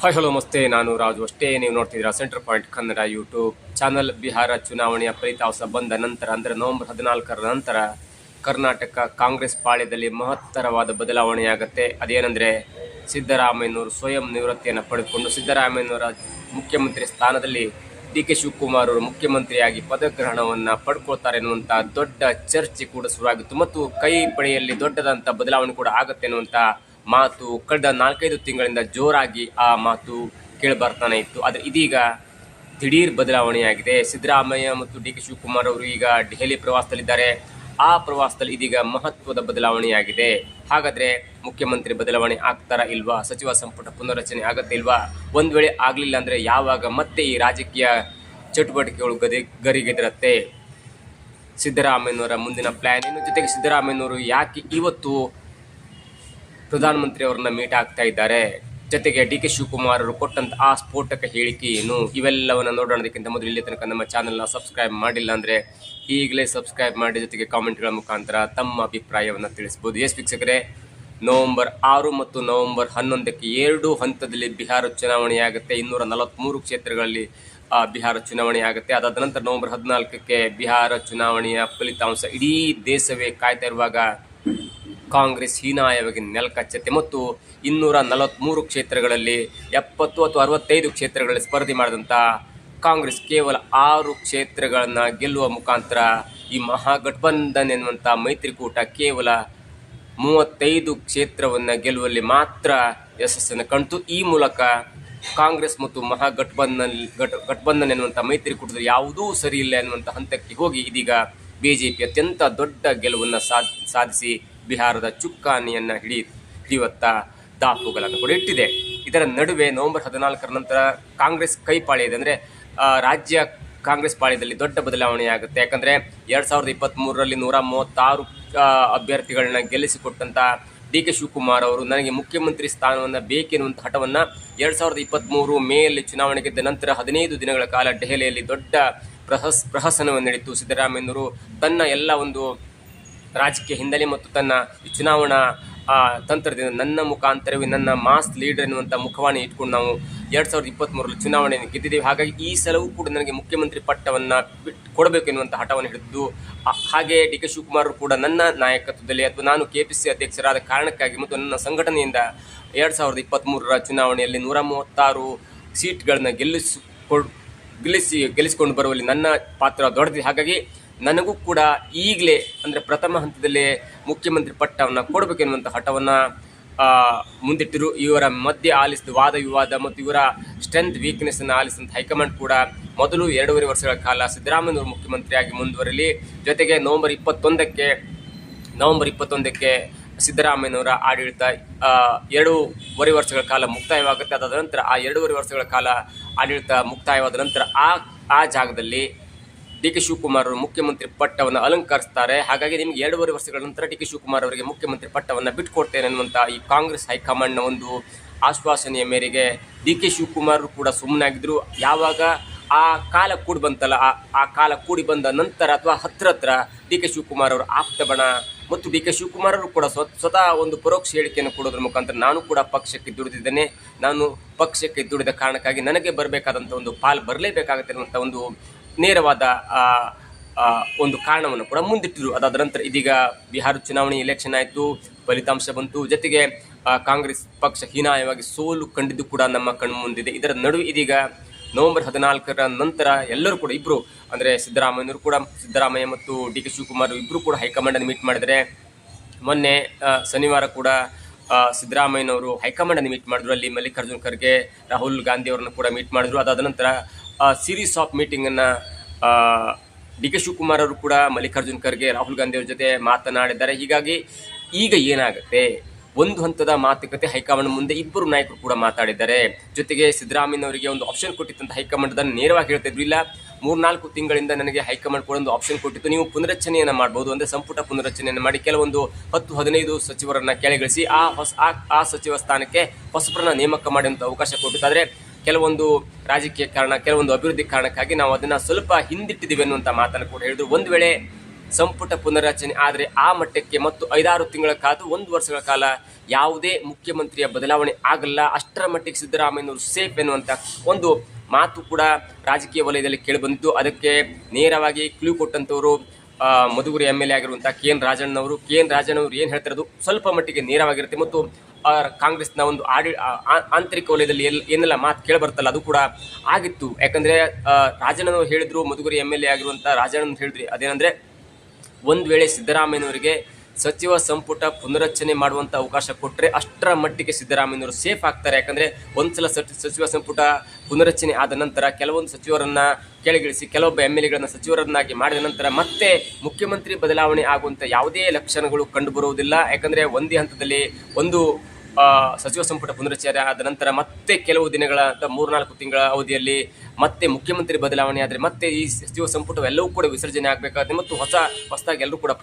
Hi hello ನಮಸ್ತೆ, ನಾನು ರಾಜು. ಅಷ್ಟೇ ನೀವು ನೋಡ್ತಿದ್ದೀರಾ centre point Kannada YouTube channel. Bihar ಚುನಾವಣೆಯ ಫಲಿತಾಂಶ ಬಂದ ನಂತರ ಅಂದರೆ ನವೆಂಬರ್ 14ರ ನಂತರ ಕರ್ನಾಟಕ ಕಾಂಗ್ರೆಸ್ ಪಾಳ್ಯದಲ್ಲಿ ಮಹತ್ತರವಾದ ಬದಲಾವಣೆಯಾಗುತ್ತೆ. ಅದೇನೆಂದರೆ ಸಿದ್ದರಾಮಯ್ಯನವರು ಸ್ವಯಂ ನಿವೃತ್ತಿಯನ್ನು ಪಡೆದುಕೊಂಡು ಸಿದ್ದರಾಮಯ್ಯನವರ ಮುಖ್ಯಮಂತ್ರಿ ಸ್ಥಾನದಲ್ಲಿ ಡಿ ಕೆ ಶಿವಕುಮಾರ್ ಅವರು ಮುಖ್ಯಮಂತ್ರಿಯಾಗಿ ಪದಗ್ರಹಣವನ್ನು ಪಡ್ಕೊಳ್ತಾರೆ ಎನ್ನುವಂಥ ದೊಡ್ಡ ಚರ್ಚೆ ಕೂಡ ಶುರುವಾಗಿತ್ತು ಮತ್ತು ಕೈ ಪಡೆಯಲ್ಲಿ ದೊಡ್ಡದಂಥ ಬದಲಾವಣೆ ಕೂಡ ಆಗುತ್ತೆ ಎನ್ನುವಂಥ ಮಾತು ಕಳೆದ 4-5 ತಿಂಗಳಿಂದ ಜೋರಾಗಿ ಆ ಮಾತು ಕೇಳಿಬರ್ತಾನೆ ಇತ್ತು. ಆದರೆ ಇದೀಗ ದಿಢೀರ್ ಬದಲಾವಣೆಯಾಗಿದೆ. ಸಿದ್ದರಾಮಯ್ಯ ಮತ್ತು ಡಿ ಕೆ ಶಿವಕುಮಾರ್ ಅವರು ಈಗ ದೆಹಲಿ ಪ್ರವಾಸದಲ್ಲಿದ್ದಾರೆ. ಆ ಪ್ರವಾಸದಲ್ಲಿ ಇದೀಗ ಮಹತ್ವದ ಬದಲಾವಣೆಯಾಗಿದೆ. ಹಾಗಾದರೆ ಮುಖ್ಯಮಂತ್ರಿ ಬದಲಾವಣೆ ಆಗ್ತಾರಾ ಇಲ್ವಾ? ಸಚಿವ ಸಂಪುಟ ಪುನರ್ರಚನೆ ಆಗತ್ತೆ ಇಲ್ವಾ? ಒಂದು ವೇಳೆ ಆಗಲಿಲ್ಲ ಅಂದರೆ ಯಾವಾಗ ಮತ್ತೆ ಈ ರಾಜಕೀಯ ಚಟುವಟಿಕೆಗಳು ಗರಿಗೆದರತ್ತೆ? ಸಿದ್ದರಾಮಯ್ಯನವರ ಮುಂದಿನ ಪ್ಲ್ಯಾನ್ ಏನು? ಜೊತೆಗೆ ಸಿದ್ದರಾಮಯ್ಯನವರು ಯಾಕೆ ಇವತ್ತು ಪ್ರಧಾನಮಂತ್ರಿ ಅವರನ್ನ ಮೀಟ್ ಆಗ್ತಾ ಇದ್ದಾರೆ? ಜೊತೆಗೆ ಡಿ ಕೆ ಶಿವಕುಮಾರ್ ಅವರು ಕೊಟ್ಟಂತ ಆ ಸ್ಫೋಟಕ ಹೇಳಿಕೆ ಏನು? ಇವೆಲ್ಲವನ್ನು ನೋಡೋಣದಕ್ಕಿಂತ ಮೊದಲು ಇಲ್ಲಿ ತನಕ ನಮ್ಮ ಚಾನಲ್ನ ಸಬ್ಸ್ಕ್ರೈಬ್ ಮಾಡಿಲ್ಲ ಅಂದರೆ ಈಗಲೇ ಸಬ್ಸ್ಕ್ರೈಬ್ ಮಾಡಿ, ಜೊತೆಗೆ ಕಾಮೆಂಟ್ಗಳ ಮುಖಾಂತರ ತಮ್ಮ ಅಭಿಪ್ರಾಯವನ್ನು ತಿಳಿಸ್ಬೋದು. ಎಸ್ ವೀಕ್ಷಕರೇ, ನವೆಂಬರ್ 6 ಮತ್ತು ನವೆಂಬರ್ 11ಕ್ಕೆ 2 ಹಂತದಲ್ಲಿ ಬಿಹಾರ ಚುನಾವಣೆಯಾಗುತ್ತೆ. 243 ಕ್ಷೇತ್ರಗಳಲ್ಲಿ ಬಿಹಾರ ಚುನಾವಣೆಯಾಗುತ್ತೆ. ಅದಾದ ನಂತರ ನವೆಂಬರ್ 14ಕ್ಕೆ ಬಿಹಾರ ಚುನಾವಣೆಯ ಫಲಿತಾಂಶ ಇಡೀ ದೇಶವೇ ಕಾಯ್ತಾ ಇರುವಾಗ ಕಾಂಗ್ರೆಸ್ ಹೀನಾಯವಾಗಿ ನೆಲಕಚ್ಚತ್ತೆ ಮತ್ತು 243 ಕ್ಷೇತ್ರಗಳಲ್ಲಿ 70 ಅಥವಾ 65 ಕ್ಷೇತ್ರಗಳಲ್ಲಿ ಸ್ಪರ್ಧೆ ಮಾಡಿದಂಥ ಕಾಂಗ್ರೆಸ್ ಕೇವಲ 6 ಕ್ಷೇತ್ರಗಳನ್ನು ಗೆಲ್ಲುವ ಮುಖಾಂತರ ಈ ಮಹಾಗಠಬಂಧನ್ ಎನ್ನುವಂಥ ಮೈತ್ರಿಕೂಟ ಕೇವಲ 35 ಕ್ಷೇತ್ರವನ್ನು ಗೆಲ್ಲುವಲ್ಲಿ ಮಾತ್ರ ಯಶಸ್ಸನ್ನು ಕಂಡು ಈ ಮೂಲಕ ಕಾಂಗ್ರೆಸ್ ಮತ್ತು ಗಠಬಂಧನ್ ಎನ್ನುವಂಥ ಮೈತ್ರಿಕೂಟದಲ್ಲಿ ಯಾವುದೂ ಸರಿ ಇಲ್ಲ ಎನ್ನುವಂಥ ಹಂತಕ್ಕೆ ಹೋಗಿ ಇದೀಗ ಬಿಜೆಪಿ ಅತ್ಯಂತ ದೊಡ್ಡ ಗೆಲುವನ್ನು ಸಾಧಿಸಿ ಬಿಹಾರದ ಚುಕ್ಕಾಣಿಯನ್ನು ಹಿಡಿಯುವತ್ತ ದಾಪುಗಳನ್ನು ಕೂಡ ಇಟ್ಟಿದೆ. ಇದರ ನಡುವೆ ನವೆಂಬರ್ 14ರ ನಂತರ ಕಾಂಗ್ರೆಸ್ ಕೈಪಾಳ್ಯದೆ ಅಂದರೆ ರಾಜ್ಯ ಕಾಂಗ್ರೆಸ್ ಪಾಳ್ಯದಲ್ಲಿ ದೊಡ್ಡ ಬದಲಾವಣೆಯಾಗುತ್ತೆ. ಯಾಕಂದರೆ 2023ರಲ್ಲಿ 136 ಅಭ್ಯರ್ಥಿಗಳನ್ನ ಗೆಲ್ಲಿಸಿಕೊಟ್ಟಂಥ ಡಿ ಕೆ ಶಿವಕುಮಾರ್ ಅವರು ನನಗೆ ಮುಖ್ಯಮಂತ್ರಿ ಸ್ಥಾನವನ್ನು ಬೇಕೆನ್ನುವಂಥ ಹಠವನ್ನು 2023 ಮೇಯಲ್ಲಿ ಚುನಾವಣೆ ಗೆದ್ದ ನಂತರ 15 ದಿನಗಳ ಕಾಲ ದೆಹಲಿಯಲ್ಲಿ ದೊಡ್ಡ ಪ್ರಹಸನವನ್ನು ನಡೆಯಿತು. ಸಿದ್ದರಾಮಯ್ಯನವರು ತನ್ನ ಎಲ್ಲ ಒಂದು ರಾಜಕೀಯ ಹಿನ್ನೆಲೆ ಮತ್ತು ತನ್ನ ಚುನಾವಣಾ ತಂತ್ರದಿಂದ ನನ್ನ ಮುಖಾಂತರವೇ ನನ್ನ ಮಾಸ್ ಲೀಡರ್ ಎನ್ನುವಂಥ ಮುಖವಾಣಿ ಇಟ್ಕೊಂಡು ನಾವು 2023ರಲ್ಲಿ ಚುನಾವಣೆಯನ್ನು ಗೆದ್ದಿದ್ದೇವೆ. ಹಾಗಾಗಿ ಈ ಸಲವೂ ಕೂಡ ನನಗೆ ಮುಖ್ಯಮಂತ್ರಿ ಪಟ್ಟವನ್ನು ಕೊಡಬೇಕು ಎನ್ನುವಂಥ ಹಠವನ್ನು ಹಿಡಿದು ಹಾಗೆ ಡಿ ಕೆ ಶಿವಕುಮಾರ್ ಕೂಡ ನನ್ನ ನಾಯಕತ್ವದಲ್ಲಿ ಅಥವಾ ನಾನು KPCC ಅಧ್ಯಕ್ಷರಾದ ಕಾರಣಕ್ಕಾಗಿ ಮತ್ತು ನನ್ನ ಸಂಘಟನೆಯಿಂದ 2023ರ ಚುನಾವಣೆಯಲ್ಲಿ 136 ಸೀಟ್ಗಳನ್ನು ಗೆಲ್ಲಿಸಿಕೊಂಡು ಬರುವಲ್ಲಿ ನನ್ನ ಪಾತ್ರ ದೊಡ್ಡದಿದೆ. ಹಾಗಾಗಿ ನನಗೂ ಕೂಡ ಈಗಲೇ ಅಂದರೆ ಪ್ರಥಮ ಹಂತದಲ್ಲೇ ಮುಖ್ಯಮಂತ್ರಿ ಪಟ್ಟವನ್ನು ಕೊಡಬೇಕೆನ್ನುವಂಥ ಹಠವನ್ನು ಮುಂದಿಟ್ಟರು. ಇವರ ಮಧ್ಯೆ ಆಲಿಸಿದ ವಾದ ವಿವಾದ ಮತ್ತು ಇವರ ಸ್ಟ್ರೆಂತ್ ವೀಕ್ನೆಸ್ಸನ್ನು ಆಲಿಸಿದಂಥ ಹೈಕಮಾಂಡ್ ಕೂಡ ಮೊದಲು 2.5 ವರ್ಷಗಳ ಕಾಲ ಸಿದ್ದರಾಮಯ್ಯನವರು ಮುಖ್ಯಮಂತ್ರಿಯಾಗಿ ಮುಂದುವರಲಿ, ಜೊತೆಗೆ ನವೆಂಬರ್ 21ಕ್ಕೆ ಸಿದ್ದರಾಮಯ್ಯನವರ ಆಡಳಿತ 2.5 ವರ್ಷಗಳ ಕಾಲ ಮುಕ್ತಾಯವಾಗುತ್ತೆ. ಅದಾದ ನಂತರ ಆ 2.5 ವರ್ಷಗಳ ಕಾಲ ಆಡಳಿತ ಮುಕ್ತಾಯವಾದ ನಂತರ ಆ ಜಾಗದಲ್ಲಿ ಡಿ ಕೆ ಶಿವಕುಮಾರ್ ಅವರು ಮುಖ್ಯಮಂತ್ರಿ ಪಟ್ಟವನ್ನು ಅಲಂಕರಿಸ್ತಾರೆ. ಹಾಗಾಗಿ ನಿಮಗೆ 2.5 ವರ್ಷಗಳ ನಂತರ ಡಿ ಕೆ ಶಿವಕುಮಾರ್ ಅವರಿಗೆ ಮುಖ್ಯಮಂತ್ರಿ ಪಟ್ಟವನ್ನು ಬಿಟ್ಟುಕೊಡ್ತೇನೆ ಅನ್ನುವಂಥ ಈ ಕಾಂಗ್ರೆಸ್ ಹೈಕಮಾಂಡ್ನ ಒಂದು ಆಶ್ವಾಸನೆಯ ಮೇರೆಗೆ ಡಿ ಕೆ ಶಿವಕುಮಾರ್ ಕೂಡ ಸುಮ್ಮನಾಗಿದ್ದರು. ಯಾವಾಗ ಆ ಕಾಲ ಕೂಡಿ ಬಂತಲ್ಲ, ಆ ಕಾಲ ಕೂಡಿ ಬಂದ ನಂತರ ಅಥವಾ ಹತ್ರ ಡಿ ಕೆ ಶಿವಕುಮಾರ್ ಅವರು ಆಪ್ತ ಬಣ ಮತ್ತು ಡಿ ಕೆ ಶಿವಕುಮಾರ್ ಅವರು ಕೂಡ ಸ್ವತಃ ಒಂದು ಪರೋಕ್ಷ ಹೇಳಿಕೆಯನ್ನು ಕೊಡೋದ್ರ ಮುಖಾಂತರ ನಾನು ಕೂಡ ಪಕ್ಷಕ್ಕೆ ದುಡಿದಿದ್ದೇನೆ, ನಾನು ಪಕ್ಷಕ್ಕೆ ದುಡಿದ ಕಾರಣಕ್ಕಾಗಿ ನನಗೆ ಬರಬೇಕಾದಂಥ ಒಂದು ಪಾಲು ಬರಲೇಬೇಕಾಗುತ್ತೆ ಅನ್ನುವಂಥ ಒಂದು ನೇರವಾದ ಒಂದು ಕಾರಣವನ್ನು ಕೂಡ ಮುಂದಿಟ್ಟರು. ಅದಾದ ನಂತರ ಇದೀಗ ಬಿಹಾರ ಚುನಾವಣೆ ಎಲೆಕ್ಷನ್ ಆಯಿತು, ಫಲಿತಾಂಶ ಬಂತು, ಜೊತೆಗೆ ಕಾಂಗ್ರೆಸ್ ಪಕ್ಷ ಹೀನಾಯವಾಗಿ ಸೋಲು ಕಂಡಿದ್ದು ಕೂಡ ನಮ್ಮ ಕಣ್ಣು ಮುಂದಿದೆ. ಇದರ ನಡುವೆ ಇದೀಗ ನವೆಂಬರ್ 14ರ ನಂತರ ಎಲ್ಲರೂ ಕೂಡ ಇಬ್ಬರು ಅಂದರೆ ಸಿದ್ದರಾಮಯ್ಯ ಮತ್ತು ಡಿ ಕೆ ಶಿವಕುಮಾರ್ ಇಬ್ಬರು ಕೂಡ ಹೈಕಮಾಂಡನ್ನು ಮೀಟ್ ಮಾಡಿದರೆ ಮೊನ್ನೆ ಶನಿವಾರ ಕೂಡ ಸಿದ್ದರಾಮಯ್ಯನವರು ಹೈಕಮಾಂಡನ್ನು ಮೀಟ್ ಮಾಡಿದ್ರು. ಅಲ್ಲಿ ಮಲ್ಲಿಕಾರ್ಜುನ್ ಖರ್ಗೆ, ರಾಹುಲ್ ಗಾಂಧಿ ಅವರನ್ನು ಕೂಡ ಮೀಟ್ ಮಾಡಿದ್ರು. ಅದಾದ ನಂತರ ಸೀರೀಸ್ ಆಫ್ ಮೀಟಿಂಗನ್ನು ಡಿ ಕೆ ಶಿವಕುಮಾರ್ ಅವರು ಕೂಡ ಮಲ್ಲಿಕಾರ್ಜುನ್ ಖರ್ಗೆ, ರಾಹುಲ್ ಗಾಂಧಿ ಅವರ ಜೊತೆ ಮಾತನಾಡಿದ್ದಾರೆ. ಹೀಗಾಗಿ ಈಗ ಏನಾಗುತ್ತೆ, ಒಂದು ಹಂತದ ಮಾತುಕತೆ ಹೈಕಮಾಂಡ್ ಮುಂದೆ ಇಬ್ಬರು ನಾಯಕರು ಕೂಡ ಮಾತಾಡಿದ್ದಾರೆ. ಜೊತೆಗೆ ಸಿದ್ದರಾಮಯ್ಯನವರಿಗೆ ಒಂದು ಆಪ್ಷನ್ ಕೊಟ್ಟಿತ್ತಂತ ಹೈಕಮಾಂಡ್ ಅದನ್ನು ನೇರವಾಗಿ ಹೇಳ್ತಿದ್ರು, ಇಲ್ಲ 3-4 ತಿಂಗಳಿಂದ ನನಗೆ ಹೈಕಮಾಂಡ್ ಕೂಡ ಒಂದು ಆಪ್ಷನ್ ಕೊಟ್ಟಿತ್ತು, ನೀವು ಪುನರಚನೆಯನ್ನು ಮಾಡ್ಬೋದು, ಅಂದರೆ ಸಂಪುಟ ಪುನರಚನೆಯನ್ನು ಮಾಡಿ ಕೆಲವೊಂದು 10-15 ಸಚಿವರನ್ನು ಕೆಳಗಿಳಿಸಿ ಆ ಸಚಿವ ಸ್ಥಾನಕ್ಕೆ ಹೊಸಬರನ್ನ ನೇಮಕ ಮಾಡುವಂಥ ಅವಕಾಶ ಕೊಟ್ಟಿತ್ತು. ಆದರೆ ಕೆಲವೊಂದು ರಾಜಕೀಯ ಕಾರಣ, ಕೆಲವೊಂದು ಅಭಿವೃದ್ಧಿ ಕಾರಣಕ್ಕಾಗಿ ನಾವು ಅದನ್ನು ಸ್ವಲ್ಪ ಹಿಂದಿಟ್ಟಿದ್ದೀವಿ ಅನ್ನುವಂಥ ಮಾತನ್ನು ಕೂಡ ಹೇಳಿದ್ರು. ಒಂದು ವೇಳೆ ಸಂಪುಟ ಪುನರ್ರಚನೆ ಆದರೆ ಆ ಮಟ್ಟಕ್ಕೆ ಮತ್ತು 5-6 ತಿಂಗಳ ಕಾದು 1 ವರ್ಷಗಳ ಕಾಲ ಯಾವುದೇ ಮುಖ್ಯಮಂತ್ರಿಯ ಬದಲಾವಣೆ ಆಗಲ್ಲ, ಅಷ್ಟರ ಮಟ್ಟಿಗೆ ಸಿದ್ದರಾಮಯ್ಯನವರು ಸೇಫ್ ಎನ್ನುವಂಥ ಒಂದು ಮಾತು ಕೂಡ ರಾಜಕೀಯ ವಲಯದಲ್ಲಿ ಕೇಳಿಬಂದಿದ್ದು. ಅದಕ್ಕೆ ನೇರವಾಗಿ ಕ್ಲೂ ಕೊಟ್ಟಂಥವರು ಮಧುಗಿರಿ MLA ಆಗಿರುವಂಥ KN ರಾಜಣ್ಣವರು ಏನು ಹೇಳ್ತಿರೋದು ಸ್ವಲ್ಪ ಮಟ್ಟಿಗೆ ನೇರವಾಗಿರುತ್ತೆ ಮತ್ತು ಕಾಂಗ್ರೆಸ್ನ ಒಂದು ಆಂತರಿಕ ವಲಯದಲ್ಲಿ ಏನೆಲ್ಲ ಮಾತು ಕೇಳಿಬರ್ತಲ್ಲ ಅದು ಕೂಡ ಆಗಿತ್ತು. ಯಾಕಂದರೆ ರಾಜಣ್ಣನವರು ಹೇಳಿದ್ರು, ಮಧುಗಿರಿ MLA ಆಗಿರುವಂಥ ರಾಜಣ್ಣನವರು ಹೇಳಿದ್ರಿ, ಅದೇನೆಂದರೆ ಒಂದು ವೇಳೆ ಸಿದ್ದರಾಮಯ್ಯನವರಿಗೆ ಸಚಿವ ಸಂಪುಟ ಪುನರಚನೆ ಮಾಡುವಂಥ ಅವಕಾಶ ಕೊಟ್ಟರೆ ಅಷ್ಟರ ಮಟ್ಟಿಗೆ ಸಿದ್ದರಾಮಯ್ಯನವರು ಸೇಫ್ ಆಗ್ತಾರೆ. ಯಾಕಂದರೆ ಒಂದ್ಸಲ ಸಚಿವ ಸಂಪುಟ ಪುನರಚನೆ ಆದ ನಂತರ ಕೆಲವೊಂದು ಸಚಿವರನ್ನು ಕೆಳಗಿಳಿಸಿ ಕೆಲವೊಬ್ಬ MLAಗಳನ್ನು ಸಚಿವರನ್ನಾಗಿ ಮಾಡಿದ ನಂತರ ಮತ್ತೆ ಮುಖ್ಯಮಂತ್ರಿ ಬದಲಾವಣೆ ಆಗುವಂಥ ಯಾವುದೇ ಲಕ್ಷಣಗಳು ಕಂಡುಬರುವುದಿಲ್ಲ. ಯಾಕಂದರೆ ಒಂದೇ ಹಂತದಲ್ಲಿ ಒಂದು ಸಚಿವ ಸಂಪುಟ ಪುನರಚನೆ ಆದ ನಂತರ ಮತ್ತೆ ಕೆಲವು ದಿನಗಳ 3-4 ತಿಂಗಳ ಅವಧಿಯಲ್ಲಿ ಮತ್ತೆ ಮುಖ್ಯಮಂತ್ರಿ ಬದಲಾವಣೆ ಆದರೆ ಮತ್ತೆ ಈ ಸಚಿವ ಸಂಪುಟವೆಲ್ಲವೂ ಕೂಡ ವಿಸರ್ಜನೆ ಆಗಬೇಕಾಗುತ್ತೆ ಮತ್ತು ಹೊಸದಾಗಿ ಎಲ್ಲರೂ ಕೂಡ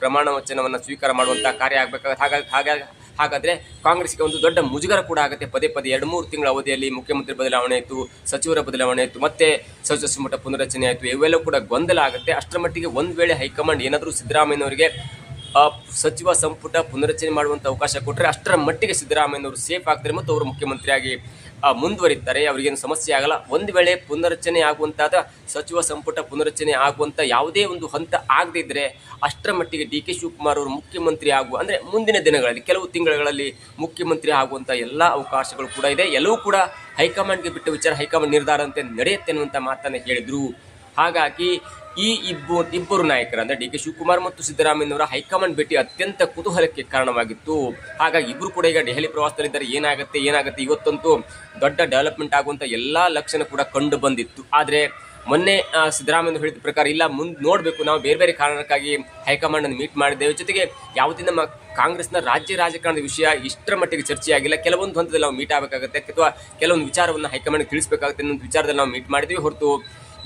ಪ್ರಮಾಣ ವಚನವನ್ನು ಸ್ವೀಕಾರ ಮಾಡುವಂಥ ಕಾರ್ಯ ಆಗಬೇಕಾಗುತ್ತೆ. ಹಾಗಾದರೆ ಕಾಂಗ್ರೆಸ್ಗೆ ಒಂದು ದೊಡ್ಡ ಮುಜುಗರ ಕೂಡ ಆಗುತ್ತೆ. ಪದೇ 2-3 ತಿಂಗಳ ಅವಧಿಯಲ್ಲಿ ಮುಖ್ಯಮಂತ್ರಿ ಬದಲಾವಣೆ ಆಯಿತು, ಸಚಿವರ ಬದಲಾವಣೆ ಆಯಿತು, ಮತ್ತೆ ಸಚಿವ ಸಂಪುಟ ಪುನರಚನೆ ಆಯಿತು, ಇವೆಲ್ಲವೂ ಕೂಡ ಗೊಂದಲ ಆಗುತ್ತೆ. ಅಷ್ಟರ ಮಟ್ಟಿಗೆ ಒಂದು ವೇಳೆ ಹೈಕಮಾಂಡ್ ಏನಾದರೂ ಸಿದ್ದರಾಮಯ್ಯನವರಿಗೆ ಸಚಿವ ಸಂಪುಟ ಪುನರಚನೆ ಮಾಡುವಂಥ ಅವಕಾಶ ಕೊಟ್ಟರೆ ಅಷ್ಟರ ಮಟ್ಟಿಗೆ ಸಿದ್ದರಾಮಯ್ಯನವರು ಸೇಫ್ ಆಗ್ತಾರೆ ಮತ್ತು ಅವರು ಮುಖ್ಯಮಂತ್ರಿಯಾಗಿ ಮುಂದುವರಿತಾರೆ, ಅವರಿಗೇನು ಸಮಸ್ಯೆ ಆಗಲ್ಲ. ಒಂದು ವೇಳೆ ಪುನರಚನೆ ಆಗುವಂತಾದ ಸಚಿವ ಸಂಪುಟ ಪುನರಚನೆ ಆಗುವಂಥ ಯಾವುದೇ ಒಂದು ಹಂತ ಆಗದೇ ಇದ್ದರೆ ಅಷ್ಟರ ಮಟ್ಟಿಗೆ DK ಶಿವಕುಮಾರ್ ಅವರು ಮುಖ್ಯಮಂತ್ರಿ ಅಂದರೆ ಮುಂದಿನ ದಿನಗಳಲ್ಲಿ ಕೆಲವು ತಿಂಗಳಲ್ಲಿ ಮುಖ್ಯಮಂತ್ರಿ ಆಗುವಂಥ ಎಲ್ಲ ಅವಕಾಶಗಳು ಕೂಡ ಇದೆ. ಎಲ್ಲವೂ ಕೂಡ ಹೈಕಮಾಂಡ್ಗೆ ಬಿಟ್ಟ ವಿಚಾರ, ಹೈಕಮಾಂಡ್ ನಿರ್ಧಾರ ಅಂತೆ ನಡೆಯುತ್ತೆ ಅನ್ನುವಂಥ ಮಾತನ್ನು ಹೇಳಿದರು. ಹಾಗಾಗಿ ಈ ಇಬ್ಬರು ನಾಯಕರು ಅಂದರೆ DK ಶಿವಕುಮಾರ್ ಮತ್ತು ಸಿದ್ದರಾಮಯ್ಯನವರ ಹೈಕಮಾಂಡ್ ಭೇಟಿ ಅತ್ಯಂತ ಕುತೂಹಲಕ್ಕೆ ಕಾರಣವಾಗಿತ್ತು. ಹಾಗಾಗಿ ಇಬ್ಬರು ಕೂಡ ಈಗ ದೆಹಲಿ ಪ್ರವಾಸದಲ್ಲಿದ್ದಾರೆ. ಏನಾಗುತ್ತೆ ಇವತ್ತಂತೂ ದೊಡ್ಡ ಡೆವಲಪ್ಮೆಂಟ್ ಆಗುವಂಥ ಎಲ್ಲ ಲಕ್ಷಣ ಕೂಡ ಕಂಡು ಬಂದಿತ್ತು. ಆದರೆ ಮೊನ್ನೆ ಸಿದ್ದರಾಮಯ್ಯ ಹೇಳಿದ ಪ್ರಕಾರ ಇಲ್ಲ, ಮುಂದೆ ನೋಡಬೇಕು, ನಾವು ಬೇರೆ ಕಾರಣಕ್ಕಾಗಿ ಹೈಕಮಾಂಡನ್ನು ಮೀಟ್ ಮಾಡಿದ್ದೇವೆ, ಜೊತೆಗೆ ಯಾವುದೇ ನಮ್ಮ ಕಾಂಗ್ರೆಸ್ನ ರಾಜ್ಯ ರಾಜಕಾರಣದ ವಿಷಯ ಇಷ್ಟರ ಮಟ್ಟಿಗೆ ಚರ್ಚೆಯಾಗಿಲ್ಲ, ಕೆಲವೊಂದು ಹಂತದಲ್ಲಿ ನಾವು ಮೀಟ್ ಆಗಬೇಕಾಗುತ್ತೆ ಅಥವಾ ಕೆಲವೊಂದು ವಿಚಾರವನ್ನು ಹೈಕಮಾಂಡ್ಗೆ ತಿಳಿಸಬೇಕಾಗುತ್ತೆ ಅನ್ನೋ ವಿಚಾರದಲ್ಲಿ ನಾವು ಮೀಟ್ ಮಾಡಿದ್ವಿ ಹೊರತು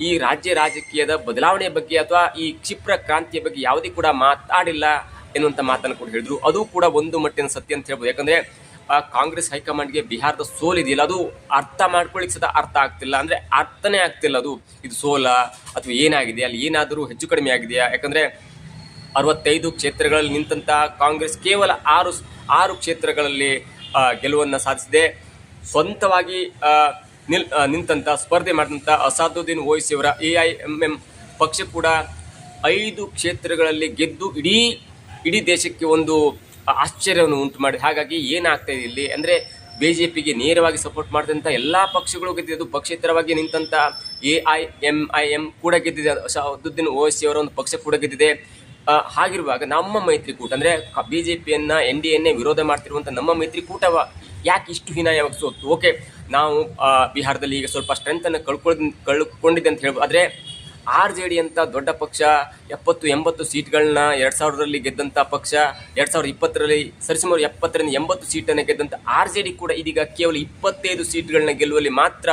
ಈ ರಾಜ್ಯ ರಾಜಕೀಯದ ಬದಲಾವಣೆಯ ಬಗ್ಗೆ ಅಥವಾ ಈ ಕ್ಷಿಪ್ರ ಕ್ರಾಂತಿಯ ಬಗ್ಗೆ ಯಾವುದೇ ಕೂಡ ಮಾತಾಡಿಲ್ಲ ಎನ್ನುವಂಥ ಮಾತನ್ನು ಕೂಡ ಹೇಳಿದ್ರು. ಅದು ಕೂಡ ಒಂದು ಮಟ್ಟಿನ ಸತ್ಯ ಅಂತ ಹೇಳ್ಬೋದು. ಯಾಕಂದರೆ ಕಾಂಗ್ರೆಸ್ ಹೈಕಮಾಂಡ್ಗೆ ಬಿಹಾರದ ಸೋಲಿದೆಯಲ್ಲ, ಅದು ಅರ್ಥ ಮಾಡ್ಕೊಳ್ಳಿಕ್ಕೆ ಸದಾ ಅರ್ಥ ಆಗ್ತಿಲ್ಲ, ಅಂದರೆ ಅರ್ಥನೇ ಆಗ್ತಿಲ್ಲ ಅದು ಇದು ಸೋಲ ಅಥವಾ ಏನಾಗಿದೆ, ಅಲ್ಲಿ ಏನಾದರೂ ಹೆಚ್ಚು ಕಡಿಮೆ ಆಗಿದೆಯಾ. ಯಾಕಂದರೆ 65 ಕ್ಷೇತ್ರಗಳಲ್ಲಿ ನಿಂತಹ ಕಾಂಗ್ರೆಸ್ ಕೇವಲ 6 ಕ್ಷೇತ್ರಗಳಲ್ಲಿ ಗೆಲುವನ್ನು ಸಾಧಿಸಿದೆ. ಸ್ವಂತವಾಗಿ ನಿಂತಹ ಸ್ಪರ್ಧೆ ಮಾಡಿದಂಥ ಅಸಾದುದ್ದೀನ್ ಓವೈಸಿ ಅವರ AIMM ಪಕ್ಷ ಕೂಡ 5 ಕ್ಷೇತ್ರಗಳಲ್ಲಿ ಗೆದ್ದು ಇಡೀ ದೇಶಕ್ಕೆ ಒಂದು ಆಶ್ಚರ್ಯವನ್ನು ಉಂಟು ಮಾಡಿ. ಹಾಗಾಗಿ ಏನಾಗ್ತಾ ಇದೆ ಇಲ್ಲಿ ಅಂದರೆ BJPಗೆ ನೇರವಾಗಿ ಸಪೋರ್ಟ್ ಮಾಡಿದಂಥ ಎಲ್ಲ ಪಕ್ಷಗಳು ಗೆದ್ದಿದ್ದು, ಪಕ್ಷೇತರವಾಗಿ ನಿಂತಹ AIMIM ಕೂಡ ಗೆದ್ದಿದೆ, ಅಸಾದುದ್ದೀನ್ ಓವೈಸಿ ಅವರ ಒಂದು ಪಕ್ಷ ಕೂಡ ಗೆದ್ದಿದೆ. ಹಾಗಿರುವಾಗ ನಮ್ಮ ಮೈತ್ರಿಕೂಟ ಅಂದರೆ BJPಯನ್ನು NDAನೇ ವಿರೋಧ ಮಾಡ್ತಿರುವಂಥ ನಮ್ಮ ಮೈತ್ರಿಕೂಟ ಯಾಕೆ ಇಷ್ಟು ಹೀನಾಯವಾಗಿ ಸೋತು? ಓಕೆ, ನಾವು ಬಿಹಾರದಲ್ಲಿ ಈಗ ಸ್ವಲ್ಪ ಸ್ಟ್ರೆಂತನ್ನು ಕಳ್ಕೊಂಡಿದ್ದೆ ಅಂತ ಹೇಳ್ಬೋದು. ಆದರೆ RJD ಅಂತ ದೊಡ್ಡ ಪಕ್ಷ 70-80 ಸೀಟ್ಗಳನ್ನ 2000ರಲ್ಲಿ ಗೆದ್ದಂಥ ಪಕ್ಷ 2020ರಲ್ಲಿ ಸರಿಸುಮಾರು 70-80 ಸೀಟನ್ನು ಗೆದ್ದಂಥ RJD ಕೂಡ ಇದೀಗ ಕೇವಲ 25 ಸೀಟ್ಗಳನ್ನ ಗೆಲ್ಲುವಲ್ಲಿ ಮಾತ್ರ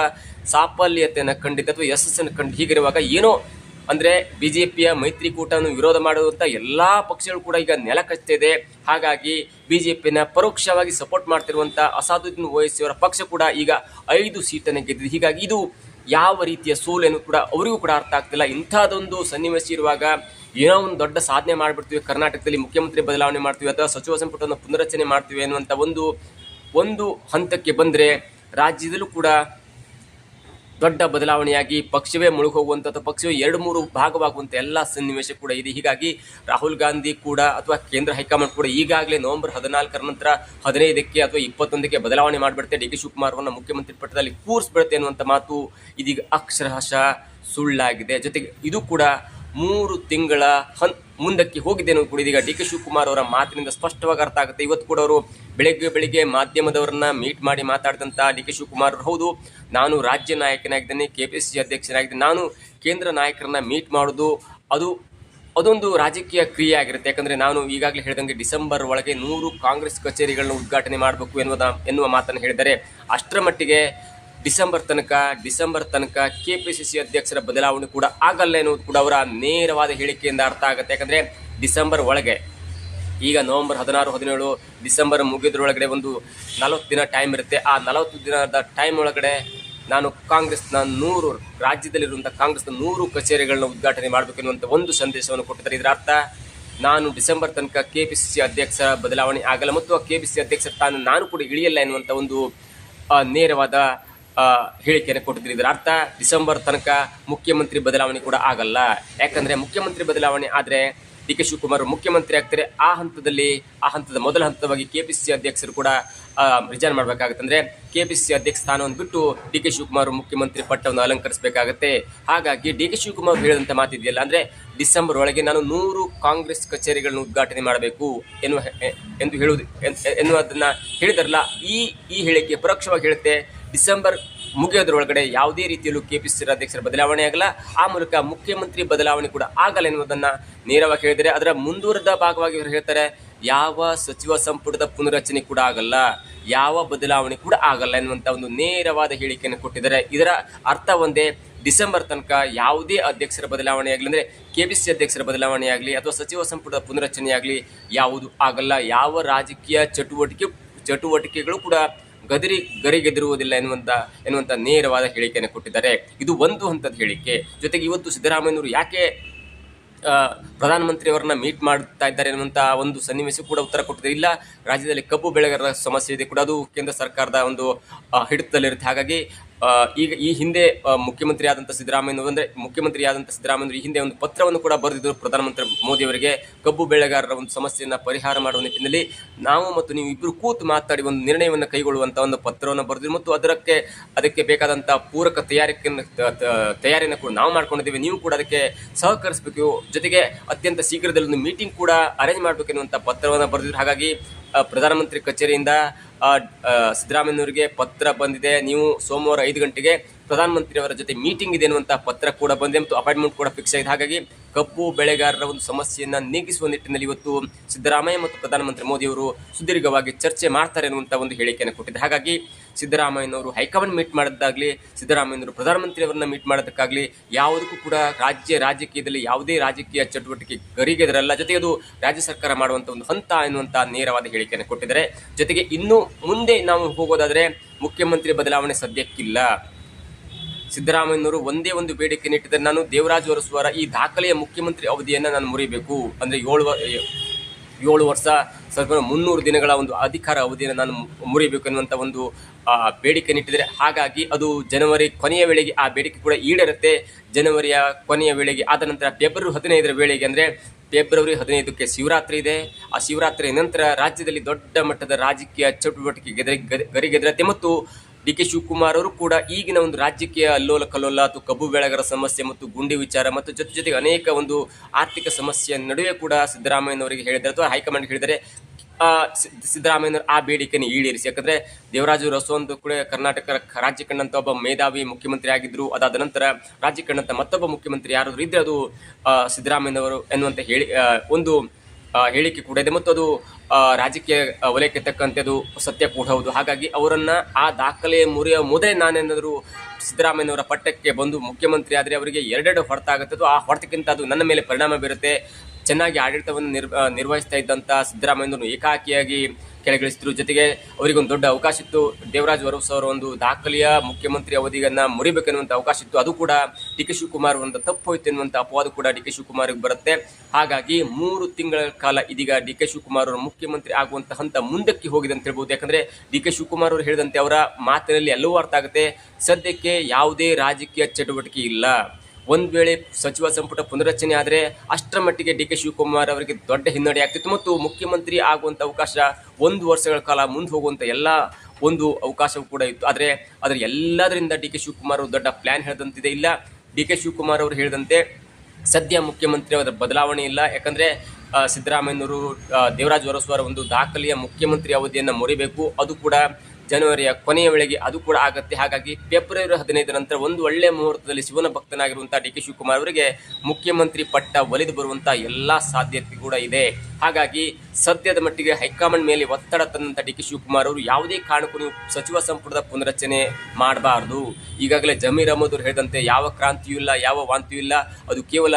ಸಾಫಲ್ಯತೆಯನ್ನು ಕಂಡಿದೆ ಅಥವಾ ಯಶಸ್ಸನ್ನು ಕಂಡು. ಹೀಗಿರುವಾಗ ಏನೋ ಅಂದರೆ BJPಯ ಮೈತ್ರಿಕೂಟವನ್ನು ವಿರೋಧ ಮಾಡುವಂಥ ಎಲ್ಲ ಪಕ್ಷಗಳು ಕೂಡ ಈಗ ನೆಲ ಕಚ್ತಿದೆ. ಹಾಗಾಗಿ BJPನ ಪರೋಕ್ಷವಾಗಿ ಸಪೋರ್ಟ್ ಮಾಡ್ತಿರುವಂಥ ಅಸಾದುದ್ದೀನ್ ಓವೈಸಿ ಅವರ ಪಕ್ಷ ಕೂಡ ಈಗ 5 ಸೀಟನ್ನು ಗೆದ್ದಿದೆ. ಹೀಗಾಗಿ ಇದು ಯಾವ ರೀತಿಯ ಸೋಲೆನ್ನು ಕೂಡ ಅವರಿಗೂ ಕೂಡ ಅರ್ಥ ಆಗ್ತಿಲ್ಲ. ಇಂಥದ್ದೊಂದು ಸನ್ನಿವೇಶ ಇರುವಾಗ ಏನೋ ಒಂದು ದೊಡ್ಡ ಸಾಧನೆ ಮಾಡಿಬಿಡ್ತೀವಿ, ಕರ್ನಾಟಕದಲ್ಲಿ ಮುಖ್ಯಮಂತ್ರಿ ಬದಲಾವಣೆ ಮಾಡ್ತೀವಿ ಅಥವಾ ಸಚಿವ ಸಂಪುಟವನ್ನು ಪುನರಚನೆ ಮಾಡ್ತೀವಿ ಅನ್ನುವಂಥ ಒಂದು ಹಂತಕ್ಕೆ ಬಂದರೆ ರಾಜ್ಯದಲ್ಲೂ ಕೂಡ ದೊಡ್ಡ ಬದಲಾವಣೆಯಾಗಿ ಪಕ್ಷವೇ ಮುಳುಗೋಗುವಂಥ ಅಥವಾ ಪಕ್ಷವೇ 2-3 ಭಾಗವಾಗುವಂಥ ಎಲ್ಲ ಸನ್ನಿವೇಶ ಕೂಡ ಇದೆ. ಹೀಗಾಗಿ ರಾಹುಲ್ ಗಾಂಧಿ ಕೂಡ ಅಥವಾ ಕೇಂದ್ರ ಹೈಕಮಾಂಡ್ ಕೂಡ ಈಗಾಗಲೇ ನವೆಂಬರ್ 14ರ ನಂತರ 15ಕ್ಕೆ ಅಥವಾ 21ಕ್ಕೆ ಬದಲಾವಣೆ ಮಾಡಿಬಿಡುತ್ತೆ, DK ಶಿವಕುಮಾರ್ ಅವರನ್ನು ಮುಖ್ಯಮಂತ್ರಿ ಪಟ್ಟದಲ್ಲಿ ಕೂರಿಸ್ಬಿಡುತ್ತೆ ಅನ್ನುವಂಥ ಮಾತು ಇದೀಗ ಅಕ್ಷರಶಃ ಸುಳ್ಳಾಗಿದೆ. ಜೊತೆಗೆ ಇದು ಕೂಡ 3 ತಿಂಗಳ ಮುಂದಕ್ಕೆ ಹೋಗಿದೆ ಅನ್ನೋದು ಕೂಡ ಇದೀಗ DK ಶಿವಕುಮಾರ್ ಅವರ ಮಾತಿನಿಂದ ಸ್ಪಷ್ಟವಾಗಿ ಅರ್ಥ ಆಗುತ್ತೆ. ಇವತ್ತು ಕೂಡ ಅವರು ಬೆಳಿಗ್ಗೆ ಮಾಧ್ಯಮದವರನ್ನ ಮೀಟ್ ಮಾಡಿ ಮಾತಾಡಿದಂಥ DK ಶಿವಕುಮಾರ್ ಅವರು, ಹೌದು ನಾನು ರಾಜ್ಯ ನಾಯಕನಾಗಿದ್ದೇನೆ, KPCC ಅಧ್ಯಕ್ಷನಾಗಿದ್ದೇನೆ, ನಾನು ಕೇಂದ್ರ ನಾಯಕರನ್ನ ಮೀಟ್ ಮಾಡೋದು ಅದೊಂದು ರಾಜಕೀಯ ಕ್ರಿಯೆ ಆಗಿರುತ್ತೆ. ಯಾಕಂದರೆ ನಾನು ಈಗಾಗಲೇ ಹೇಳಿದಂಗೆ ಡಿಸೆಂಬರ್ ಒಳಗೆ 100 ಕಾಂಗ್ರೆಸ್ ಕಚೇರಿಗಳನ್ನ ಉದ್ಘಾಟನೆ ಮಾಡಬೇಕು ಎನ್ನುವ ಮಾತನ್ನು ಹೇಳಿದ್ದಾರೆ. ಅಷ್ಟರ ಮಟ್ಟಿಗೆ ಡಿಸೆಂಬರ್ ತನಕ KPCC ಅಧ್ಯಕ್ಷರ ಬದಲಾವಣೆ ಕೂಡ ಆಗಲ್ಲ ಎನ್ನುವುದು ಕೂಡ ಅವರ ನೇರವಾದ ಹೇಳಿಕೆಯಿಂದ ಅರ್ಥ ಆಗುತ್ತೆ. ಯಾಕಂದರೆ ಡಿಸೆಂಬರ್ ಒಳಗೆ ಈಗ ನವೆಂಬರ್ 16-17 ಡಿಸೆಂಬರ್ ಮುಗಿದ್ರೊಳಗಡೆ ಒಂದು 40 ದಿನ ಟೈಮ್ ಇರುತ್ತೆ. ಆ 40 ದಿನದ ಟೈಮ್ ಒಳಗಡೆ ನಾನು ಕಾಂಗ್ರೆಸ್ನ 100 ರಾಜ್ಯದಲ್ಲಿರುವಂಥ ಕಾಂಗ್ರೆಸ್ನ 100 ಕಚೇರಿಗಳನ್ನ ಉದ್ಘಾಟನೆ ಮಾಡಬೇಕೆನ್ನುವಂಥ ಒಂದು ಸಂದೇಶವನ್ನು ಕೊಟ್ಟಿದ್ದಾರೆ. ಇದರ ಅರ್ಥ ನಾನು ಡಿಸೆಂಬರ್ ತನಕ KPCC ಅಧ್ಯಕ್ಷ ಬದಲಾವಣೆ ಆಗಲ್ಲ ಮತ್ತು KPCC ಅಧ್ಯಕ್ಷ ನಾನು ಕೂಡ ಇಳಿಯಲ್ಲ ಎನ್ನುವಂಥ ಒಂದು ನೇರವಾದ ಹೇಳಿಕೆಯನ್ನು ಕೊಟ್ಟಿದ್ದಾರೆ. ಇದರ ಅರ್ಥ ಡಿಸೆಂಬರ್ ತನಕ ಮುಖ್ಯಮಂತ್ರಿ ಬದಲಾವಣೆ ಕೂಡ ಆಗಲ್ಲ. ಯಾಕಂದರೆ ಮುಖ್ಯಮಂತ್ರಿ ಬದಲಾವಣೆ ಆದರೆ DK ಶಿವಕುಮಾರ್ ಮುಖ್ಯಮಂತ್ರಿ ಆಗ್ತಾರೆ. ಆ ಹಂತದ ಮೊದಲ ಹಂತವಾಗಿ KPCC ಅಧ್ಯಕ್ಷರು ಕೂಡ ರಿಜೈನ್ ಮಾಡಬೇಕಾಗುತ್ತೆ. ಅಂದರೆ KPCC ಅಧ್ಯಕ್ಷ ಸ್ಥಾನವನ್ನು ಬಿಟ್ಟು DK ಶಿವಕುಮಾರ್ ಮುಖ್ಯಮಂತ್ರಿ ಪಟ್ಟವನ್ನು ಅಲಂಕರಿಸಬೇಕಾಗತ್ತೆ. ಹಾಗಾಗಿ DK ಶಿವಕುಮಾರ್ ಹೇಳಿದಂಥ ಮಾತಿದೆಯಲ್ಲ, ಅಂದರೆ ಡಿಸೆಂಬರ್ ಒಳಗೆ ನಾನು 100 ಕಾಂಗ್ರೆಸ್ ಕಚೇರಿಗಳನ್ನು ಉದ್ಘಾಟನೆ ಮಾಡಬೇಕು ಎನ್ನುವುದನ್ನು ಹೇಳಿದಾರಲ್ಲ, ಈ ಹೇಳಿಕೆ ಪರೋಕ್ಷವಾಗಿ ಹೇಳುತ್ತೆ ಡಿಸೆಂಬರ್ ಮುಗಿಯೋದ್ರೊಳಗಡೆ ಯಾವುದೇ ರೀತಿಯಲ್ಲೂ KPCC ಅಧ್ಯಕ್ಷರ ಬದಲಾವಣೆ ಆಗಲ್ಲ, ಆ ಮೂಲಕ ಮುಖ್ಯಮಂತ್ರಿ ಬದಲಾವಣೆ ಕೂಡ ಆಗಲ್ಲ ಎನ್ನುವುದನ್ನು ನೇರವಾಗಿ ಹೇಳಿದರೆ, ಅದರ ಮುಂದುವರೆದ ಭಾಗವಾಗಿ ಇವರು ಹೇಳ್ತಾರೆ ಯಾವ ಸಚಿವ ಸಂಪುಟದ ಪುನರಚನೆ ಕೂಡ ಆಗಲ್ಲ, ಯಾವ ಬದಲಾವಣೆ ಕೂಡ ಆಗಲ್ಲ ಎನ್ನುವಂಥ ಒಂದು ನೇರವಾದ ಹೇಳಿಕೆಯನ್ನು ಕೊಟ್ಟಿದ್ದಾರೆ. ಇದರ ಅರ್ಥ ಒಂದೇ, ಡಿಸೆಂಬರ್ ತನಕ ಯಾವುದೇ ಅಧ್ಯಕ್ಷರ ಬದಲಾವಣೆ ಆಗಲಿ, ಅಂದರೆ KPCC ಅಧ್ಯಕ್ಷರ ಬದಲಾವಣೆ ಆಗಲಿ ಅಥವಾ ಸಚಿವ ಸಂಪುಟದ ಪುನರಚನೆ ಆಗಲಿ ಯಾವುದು ಆಗಲ್ಲ. ಯಾವ ರಾಜಕೀಯ ಚಟುವಟಿಕೆಗಳು ಕೂಡ ಗರಿಗೆದಿರುವುದಿಲ್ಲ ಎನ್ನುವಂಥ ನೇರವಾದ ಹೇಳಿಕೆಯನ್ನು ಕೊಟ್ಟಿದ್ದಾರೆ. ಇದು ಒಂದು ಹಂತದ ಹೇಳಿಕೆ. ಜೊತೆಗೆ ಇವತ್ತು ಸಿದ್ದರಾಮಯ್ಯನವರು ಯಾಕೆ ಪ್ರಧಾನಮಂತ್ರಿಯವರನ್ನ ಮೀಟ್ ಮಾಡ್ತಾ ಇದ್ದಾರೆ ಎನ್ನುವಂಥ ಒಂದು ಸನ್ನಿವೇಶ ಕೂಡ ಉತ್ತರ ಕೊಟ್ಟಿದೆ. ಇಲ್ಲ, ರಾಜ್ಯದಲ್ಲಿ ಕಬ್ಬು ಬೆಳೆಗಾರರ ಸಮಸ್ಯೆ ಇದೆ ಕೂಡ, ಅದು ಕೇಂದ್ರ ಸರ್ಕಾರದ ಒಂದು ಹಿಡಿತದಲ್ಲಿರುತ್ತೆ. ಹಾಗಾಗಿ ಈಗ ಈ ಹಿಂದೆ ಮುಖ್ಯಮಂತ್ರಿ ಆದಂಥ ಸಿದ್ದರಾಮಯ್ಯನವರು ಈ ಹಿಂದೆ ಒಂದು ಪತ್ರವನ್ನು ಕೂಡ ಬರೆದಿದ್ದರು ಪ್ರಧಾನಮಂತ್ರಿ ಮೋದಿಯವರಿಗೆ. ಕಬ್ಬು ಬೆಳೆಗಾರರ ಒಂದು ಸಮಸ್ಯೆಯನ್ನು ಪರಿಹಾರ ಮಾಡುವ ನಿಟ್ಟಿನಲ್ಲಿ ನಾವು ಮತ್ತು ನೀವು ಇಬ್ಬರು ಕೂತು ಮಾತಾಡಿ ಒಂದು ನಿರ್ಣಯವನ್ನು ಕೈಗೊಳ್ಳುವಂಥ ಒಂದು ಪತ್ರವನ್ನು ಬರೆದಿದ್ರು ಮತ್ತು ಅದಕ್ಕೆ ಬೇಕಾದಂಥ ಪೂರಕ ತಯಾರಿಯನ್ನು ಕೂಡ ನಾವು ಮಾಡ್ಕೊಂಡಿದ್ದೀವಿ. ನೀವು ಕೂಡ ಅದಕ್ಕೆ ಸಹಕರಿಸಬೇಕು. ಜೊತೆಗೆ ಅತ್ಯಂತ ಶೀಘ್ರದಲ್ಲಿ ಒಂದು ಮೀಟಿಂಗ್ ಕೂಡ ಅರೇಂಜ್ ಮಾಡಬೇಕೆನ್ನುವಂಥ ಪತ್ರವನ್ನು ಬರೆದಿದ್ರು. ಹಾಗಾಗಿ ಪ್ರಧಾನಮಂತ್ರಿ ಕಚೇರಿಯಿಂದ ಸಿದ್ದರಾಮಯ್ಯನವರಿಗೆ ಪತ್ರ ಬಂದಿದೆ, ನೀವು ಸೋಮವಾರ 5 ಗಂಟೆಗೆ ಪ್ರಧಾನಮಂತ್ರಿಯವರ ಜೊತೆ ಮೀಟಿಂಗ್ ಇದೆ ಎನ್ನುವಂಥ ಪತ್ರ ಕೂಡ ಬಂದಿದೆ ಮತ್ತು ಅಪಾಯಿಂಟ್ಮೆಂಟ್ ಕೂಡ ಫಿಕ್ಸ್ ಆಗಿದೆ. ಹಾಗಾಗಿ ಕಬ್ಬು ಬೆಳೆಗಾರರ ಒಂದು ಸಮಸ್ಯೆಯನ್ನು ನೀಗಿಸುವ ನಿಟ್ಟಿನಲ್ಲಿ ಇವತ್ತು ಸಿದ್ದರಾಮಯ್ಯ ಮತ್ತು ಪ್ರಧಾನಮಂತ್ರಿ ಮೋದಿಯವರು ಸುದೀರ್ಘವಾಗಿ ಚರ್ಚೆ ಮಾಡ್ತಾರೆ ಎನ್ನುವಂಥ ಒಂದು ಹೇಳಿಕೆಯನ್ನು ಕೊಟ್ಟಿದೆ. ಹಾಗಾಗಿ ಸಿದ್ದರಾಮಯ್ಯನವರು ಹೈಕಮಾಂಡ್ ಮೀಟ್ ಮಾಡಿದ್ದಾಗಲಿ, ಸಿದ್ದರಾಮಯ್ಯನವರು ಪ್ರಧಾನಮಂತ್ರಿಯವರನ್ನ ಮೀಟ್ ಮಾಡೋದಕ್ಕಾಗಲಿ ಯಾವುದಕ್ಕೂ ಕೂಡ ರಾಜಕೀಯದಲ್ಲಿ ಯಾವುದೇ ರಾಜಕೀಯ ಚಟುವಟಿಕೆ ಗರಿಗೆದರಲ್ಲ. ಜೊತೆಗೆ ಅದು ರಾಜ್ಯ ಸರ್ಕಾರ ಮಾಡುವಂಥ ಒಂದು ಹಂತ ಎನ್ನುವಂಥ ನೇರವಾದ ಹೇಳಿಕೆಯನ್ನು ಕೊಟ್ಟಿದ್ದಾರೆ. ಜೊತೆಗೆ ಇನ್ನು ಮುಂದೆ ನಾವು ಹೋಗೋದಾದರೆ ಮುಖ್ಯಮಂತ್ರಿ ಬದಲಾವಣೆ ಸದ್ಯಕ್ಕಿಲ್ಲ. ಸಿದ್ದರಾಮಯ್ಯನವರು ಒಂದೇ ಒಂದು ಬೇಡಿಕೆ ಇಟ್ಟಿದ್ದಾರೆ, ನಾನು ದೇವರಾಜು ಅರಸುವರ ಈ ದಾಖಲೆಯ ಮುಖ್ಯಮಂತ್ರಿ ಅವಧಿಯನ್ನು ನಾನು ಮುರಿಬೇಕು, ಅಂದರೆ 7 ವರ್ಷ 300 ದಿನಗಳ ಒಂದು ಅಧಿಕಾರ ಅವಧಿಯನ್ನು ನಾನು ಮುರಿಬೇಕು ಎನ್ನುವಂಥ ಒಂದು ಬೇಡಿಕೆ ಇಟ್ಟಿದ್ದಾರೆ. ಹಾಗಾಗಿ ಅದು ಜನವರಿ ಕೊನೆಯ ವೇಳೆಗೆ ಆ ಬೇಡಿಕೆ ಕೂಡ ಈಡೇರುತ್ತೆ. ಜನವರಿಯ ಕೊನೆಯ ವೇಳೆಗೆ ಆದ ನಂತರ ಫೆಬ್ರವರಿ 15ರ ವೇಳೆಗೆ, ಅಂದರೆ ಫೆಬ್ರವರಿ 15ಕ್ಕೆ ಶಿವರಾತ್ರಿ ಇದೆ. ಆ ಶಿವರಾತ್ರಿ ನಂತರ ರಾಜ್ಯದಲ್ಲಿ ದೊಡ್ಡ ಮಟ್ಟದ ರಾಜಕೀಯ ಚಟುವಟಿಕೆ ಗರಿಗೆದರತ್ತೆ ಮತ್ತು DK ಶಿವಕುಮಾರ್ ಅವರು ಕೂಡ ಈಗಿನ ಒಂದು ರಾಜಕೀಯ ಅಲ್ಲೋಲ ಕಲ್ಲೋಲ ಅಥವಾ ಕಬ್ಬು ಬೆಳೆಗಾರರ ಸಮಸ್ಯೆ ಮತ್ತು ಗುಂಡಿ ವಿಚಾರ ಮತ್ತು ಜೊತೆಗೆ ಅನೇಕ ಒಂದು ಆರ್ಥಿಕ ಸಮಸ್ಯೆಯ ನಡುವೆ ಕೂಡ ಸಿದ್ದರಾಮಯ್ಯನವರಿಗೆ ಹೇಳಿದ್ದಾರೆ ಅಥವಾ ಹೈಕಮಾಂಡ್ ಹೇಳಿದರೆ ಸಿದ್ದರಾಮಯ್ಯನವರು ಆ ಬೇಡಿಕೆಯನ್ನು ಈಡೇರಿಸಿ. ಯಾಕಂದರೆ ದೇವರಾಜು ಅರಸು ಒಂದು ಕೂಡ ಕರ್ನಾಟಕ ರಾಜ್ಯ ಕಂಡಂಥ ಒಬ್ಬ ಮೇಧಾವಿ ಮುಖ್ಯಮಂತ್ರಿ ಆಗಿದ್ದರು. ಅದಾದ ನಂತರ ರಾಜ್ಯ ಕಂಡಂಥ ಮತ್ತೊಬ್ಬ ಮುಖ್ಯಮಂತ್ರಿ ಯಾರಾದರೂ ಇದ್ದರೆ ಅದು ಸಿದ್ದರಾಮಯ್ಯನವರು ಎನ್ನುವಂಥ ಒಂದು ಹೇಳಿಕೆ ಕೂಡ ಇದೆ ಮತ್ತು ಅದು ರಾಜಕೀಯ ವಲಯಕ್ಕೆ ತಕ್ಕಂತೆ ಅದು ಸತ್ಯ ಕೂಡ ಹೌದು. ಹಾಗಾಗಿ ಅವರನ್ನು ಆ ದಾಖಲೆ ಮುರಿಯುವ ಮೊದಲೇ ನಾನೇನಾದರೂ ಸಿದ್ದರಾಮಯ್ಯನವರ ಪಟ್ಟಕ್ಕೆ ಬಂದು ಮುಖ್ಯಮಂತ್ರಿ ಆದರೆ ಅವರಿಗೆ 2 ಹೊರತಾಗುತ್ತೆ. ಆ ಹೊರತಕ್ಕಿಂತ ಅದು ನನ್ನ ಮೇಲೆ ಪರಿಣಾಮ ಬೀರುತ್ತೆ. ಚೆನ್ನಾಗಿ ಆಡಳಿತವನ್ನು ನಿರ್ವಹಿಸ್ತಾ ಇದ್ದಂಥ ಸಿದ್ದರಾಮಯ್ಯನವರು ಏಕಾಕಿಯಾಗಿ ಕೆಳಗಿಳಿಸಿದ್ರು. ಜೊತೆಗೆ ಅವರಿಗೊಂದು ದೊಡ್ಡ ಅವಕಾಶ ಇತ್ತು, ದೇವರಾಜು ಅರಸು ಅವರ ಒಂದು ದಾಖಲೆಯ ಮುಖ್ಯಮಂತ್ರಿ ಅವಧಿಯನ್ನು ಮುರಿಬೇಕೆನ್ನುವಂಥ ಅವಕಾಶ ಇತ್ತು. ಅದು ಕೂಡ DK ಶಿವಕುಮಾರ್ ಒಂದು ತಪ್ಪು ಹೋಯ್ತು ಎನ್ನುವಂಥ ಅಪವಾದ ಕೂಡ DK ಶಿವಕುಮಾರ್ಗೆ ಬರುತ್ತೆ. ಹಾಗಾಗಿ 3 ತಿಂಗಳ ಕಾಲ ಇದೀಗ DK ಶಿವಕುಮಾರ್ ಅವರು ಮುಖ್ಯಮಂತ್ರಿ ಆಗುವಂಥ ಹಂತ ಮುಂದಕ್ಕೆ ಹೋಗಿದೆ ಅಂತ ಹೇಳ್ಬೋದು. ಯಾಕಂದರೆ DK ಶಿವಕುಮಾರ್ ಅವರು ಹೇಳಿದಂತೆ ಅವರ ಮಾತಿನಲ್ಲಿ ಎಲ್ಲವೂ ಅರ್ಥ ಆಗುತ್ತೆ. ಸದ್ಯಕ್ಕೆ ಯಾವುದೇ ರಾಜಕೀಯ ಚಟುವಟಿಕೆ ಇಲ್ಲ. ಒಂದು ವೇಳೆ ಸಚಿವ ಸಂಪುಟ ಪುನರಚನೆ ಆದರೆ ಅಷ್ಟರ ಮಟ್ಟಿಗೆ DK ಶಿವಕುಮಾರ್ ಅವರಿಗೆ ದೊಡ್ಡ ಹಿನ್ನಡೆ ಆಗ್ತಿತ್ತು ಮತ್ತು ಮುಖ್ಯಮಂತ್ರಿ ಆಗುವಂಥ ಅವಕಾಶ 1 ವರ್ಷಗಳ ಕಾಲ ಮುಂದೆ ಹೋಗುವಂಥ ಎಲ್ಲ ಒಂದು ಅವಕಾಶವೂ ಕೂಡ ಇತ್ತು. ಆದರೆ ಎಲ್ಲದರಿಂದ DK ಶಿವಕುಮಾರ್ ಅವರು ದೊಡ್ಡ ಪ್ಲ್ಯಾನ್ ಹೇಳಿದಂತಿದೆ. ಇಲ್ಲ, DK ಶಿವಕುಮಾರ್ ಅವರು ಹೇಳಿದಂತೆ ಸದ್ಯ ಮುಖ್ಯಮಂತ್ರಿ ಅವರ ಬದಲಾವಣೆ ಇಲ್ಲ. ಯಾಕಂದರೆ ಸಿದ್ದರಾಮಯ್ಯನವರು ದೇವರಾಜು ಅರಸು ಅವರ ಒಂದು ದಾಖಲೆಯ ಮುಖ್ಯಮಂತ್ರಿ ಅವಧಿಯನ್ನು ಮುರಿಬೇಕು. ಅದು ಕೂಡ ಜನವರಿಯ ಕೊನೆಯ ವೇಳೆಗೆ ಅದು ಕೂಡ ಆಗುತ್ತೆ. ಹಾಗಾಗಿ ಫೆಬ್ರವರಿ 15 ನಂತರ ಒಂದು ಒಳ್ಳೆಯ ಮುಹೂರ್ತದಲ್ಲಿ ಶಿವನ ಭಕ್ತನಾಗಿರುವಂಥ DK ಶಿವಕುಮಾರ್ ಅವರಿಗೆ ಮುಖ್ಯಮಂತ್ರಿ ಪಟ್ಟ ಒಲಿದು ಬರುವಂಥ ಎಲ್ಲ ಸಾಧ್ಯತೆ ಕೂಡ ಇದೆ. ಹಾಗಾಗಿ ಸದ್ಯದ ಮಟ್ಟಿಗೆ ಹೈಕಮಾಂಡ್ ಮೇಲೆ ಒತ್ತಡ ತಂದಂಥ DK ಶಿವಕುಮಾರ್ ಅವರು ಯಾವುದೇ ಕಾರಣಕ್ಕೂ ನೀವು ಸಚಿವ ಸಂಪುಟದ ಪುನರಚನೆ ಮಾಡಬಾರ್ದು. ಈಗಾಗಲೇ ಜಮೀರ್ ಅಹಮದ್ ಅವರು ಹೇಳಿದಂತೆ ಯಾವ ಕ್ರಾಂತಿಯೂ ಇಲ್ಲ, ಯಾವ ವಾಂತಿಯೂ ಇಲ್ಲ, ಅದು ಕೇವಲ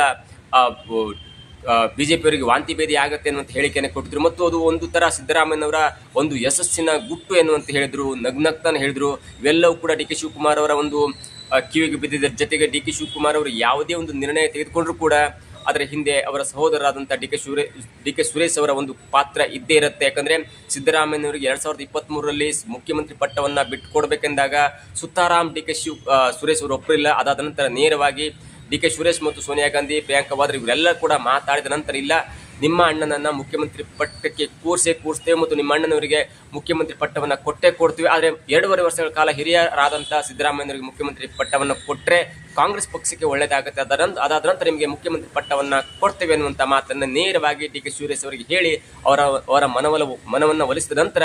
ಬಿಜೆಪಿಯವರಿಗೆ ವಾಂತಿ ಭೇದಿ ಆಗುತ್ತೆ ಅನ್ನುವಂಥ ಹೇಳಿಕೆಯನ್ನು ಕೊಟ್ಟಿದ್ರು ಮತ್ತು ಅದು ಒಂದು ಥರ ಸಿದ್ದರಾಮಯ್ಯನವರ ಒಂದು ಯಶಸ್ಸಿನ ಗುಟ್ಟು ಎನ್ನುವಂತ ಹೇಳಿದ್ರು, ನಗ್ನಗ್ತಾನೆ ಹೇಳಿದ್ರು. ಇವೆಲ್ಲವೂ ಕೂಡ ಡಿ ಕೆ ಶಿವಕುಮಾರ್ ಅವರ ಒಂದು ಕಿವಿಗೆ ಬಿದ್ದಿದ್ದರ ಜೊತೆಗೆ ಡಿ ಕೆ ಶಿವಕುಮಾರ್ ಅವರು ಯಾವುದೇ ಒಂದು ನಿರ್ಣಯ ತೆಗೆದುಕೊಂಡ್ರು ಕೂಡ ಅದರ ಹಿಂದೆ ಅವರ ಸಹೋದರರಾದಂಥ ಡಿ ಕೆ ಸುರೇಶ್ ಅವರ ಒಂದು ಪಾತ್ರ ಇದ್ದೇ ಇರುತ್ತೆ. ಯಾಕಂದರೆ ಸಿದ್ದರಾಮಯ್ಯನವರಿಗೆ 2023ರಲ್ಲಿ ಮುಖ್ಯಮಂತ್ರಿ ಪಟ್ಟವನ್ನು ಬಿಟ್ಟುಕೊಡ್ಬೇಕೆಂದಾಗ ಸುತಾರಾಮ್ ಡಿ ಕೆ ಸುರೇಶ್ ಅವರು ಒಪ್ಪಲಿಲ್ಲ. ಅದಾದ ನಂತರ ನೇರವಾಗಿ ಡಿ ಕೆ ಸುರೇಶ್ ಮತ್ತು ಸೋನಿಯಾ ಗಾಂಧಿ, ಪ್ರಿಯಾಂಕಾ ವಾದ್ರಾ ಇವರೆಲ್ಲ ಕೂಡ ಮಾತಾಡಿದ ನಂತರ ಇಲ್ಲ, ನಿಮ್ಮ ಅಣ್ಣನನ್ನು ಮುಖ್ಯಮಂತ್ರಿ ಪಟ್ಟಕ್ಕೆ ಕೂರಿಸ್ತೇವೆ ಮತ್ತು ನಿಮ್ಮ ಅಣ್ಣನವರಿಗೆ ಮುಖ್ಯಮಂತ್ರಿ ಪಟ್ಟವನ್ನು ಕೊಡ್ತೀವಿ. ಆದರೆ 2.5 ವರ್ಷಗಳ ಕಾಲ ಹಿರಿಯರಾದಂಥ ಸಿದ್ದರಾಮಯ್ಯನವರಿಗೆ ಮುಖ್ಯಮಂತ್ರಿ ಪಟ್ಟವನ್ನು ಕೊಟ್ಟರೆ ಕಾಂಗ್ರೆಸ್ ಪಕ್ಷಕ್ಕೆ ಒಳ್ಳೆಯದಾಗುತ್ತೆ, ಅದಾದ ನಂತರ ನಿಮಗೆ ಮುಖ್ಯಮಂತ್ರಿ ಪಟ್ಟವನ್ನು ಕೊಡ್ತೇವೆ ಅನ್ನುವಂಥ ಮಾತನ್ನು ನೇರವಾಗಿ ಡಿ ಕೆ ಸುರೇಶ್ ಅವರಿಗೆ ಹೇಳಿ ಅವರ ಮನವನ್ನು ಒಲಿಸಿದ ನಂತರ